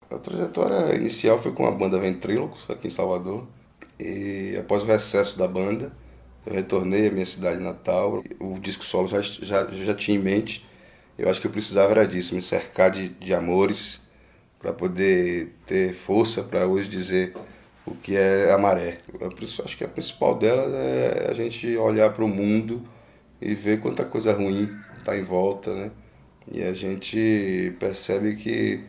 A trajetória inicial foi com a banda Ventrílocos, aqui em Salvador. E após o recesso da banda, eu retornei à minha cidade natal. O disco solo já tinha em mente. Eu acho que eu precisava era disso, me cercar de amores para poder ter força para hoje dizer o que é a maré. Acho que a principal delas é a gente olhar para o mundo e ver quanta coisa ruim está em volta, né? E a gente percebe que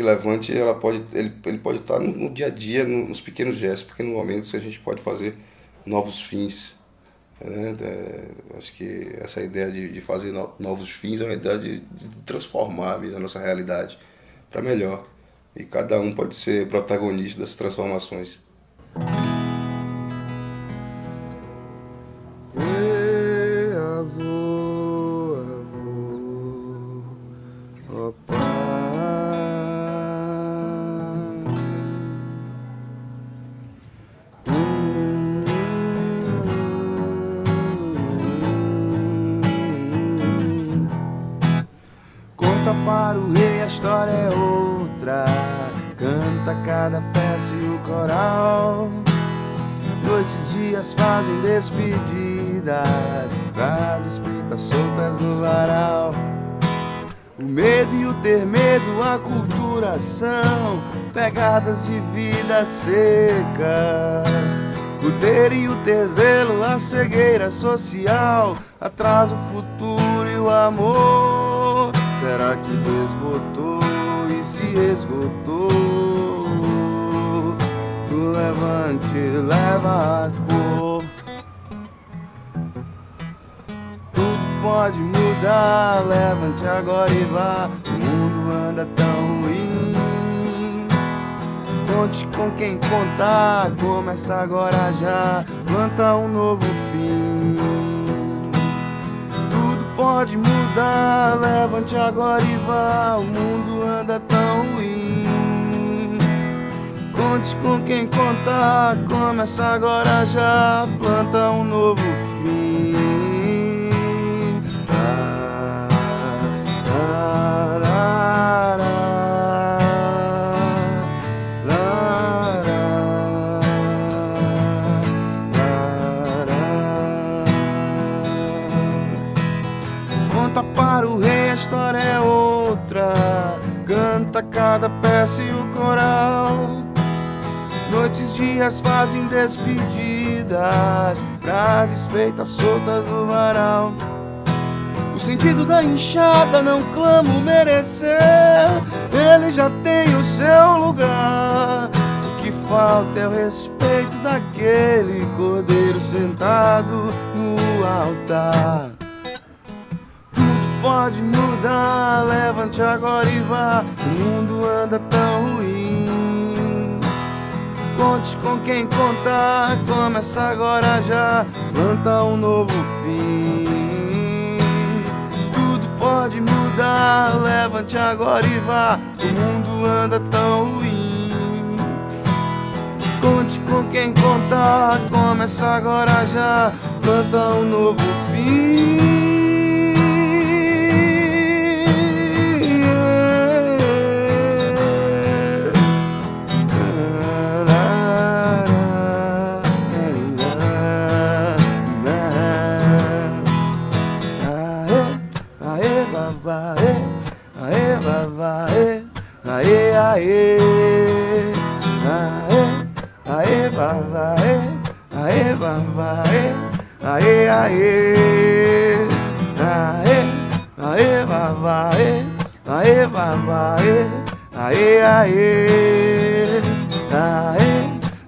Levante ele pode estar no dia a dia, nos pequenos gestos, pequenos momentos que a gente pode fazer novos fins. Né? Acho que essa ideia de fazer novos fins é uma ideia de transformar a nossa realidade para melhor. E cada um pode ser protagonista das transformações. Ê, avô, avô, ó pai. Conta para o rei, a história é outra. Canta cada peça e o coral. Noites, dias fazem despedidas, frases feitas soltas no varal. O medo e o ter medo, a cultura são pegadas de vidas secas. O ter e o ter zelo, a cegueira social, atrasa o futuro e o amor. Será que desbotou e se esgotou? O levante leva a cor. Tudo pode mudar, levante agora e vá. O mundo anda tão ruim. Conte com quem contar, começa agora já. Planta um novo fim. Tudo pode mudar, levante agora e vá. O mundo anda tão ruim. Conte com quem contar, começa agora já. Planta um novo fim. Conta para o rei, a história é outra. Canta cada peça e o coral. Noites, dias fazem despedidas, frases feitas soltas no varal. O sentido da enxada não clamo merecer, ele já tem o seu lugar. O que falta é o respeito daquele cordeiro sentado no altar. Tudo pode mudar, levante agora e vá. O mundo anda tão ruim. Conte com quem contar, começa agora já. Planta um novo fim. Tudo pode mudar, levante agora e vá. O mundo anda tão ruim. Conte com quem contar, começa agora já. Planta um novo fim. Aê, aê, aê, aê, vavaê, aê, vavaê, aê, aê, aê, aê, vavaê, aê, vavaê, aê, aê, aê,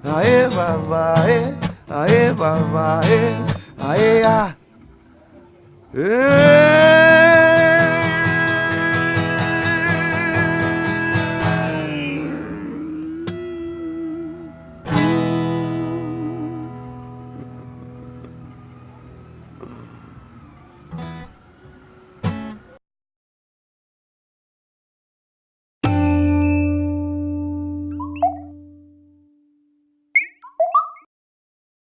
aê, vavaê, aê, vavaê, aê, aê.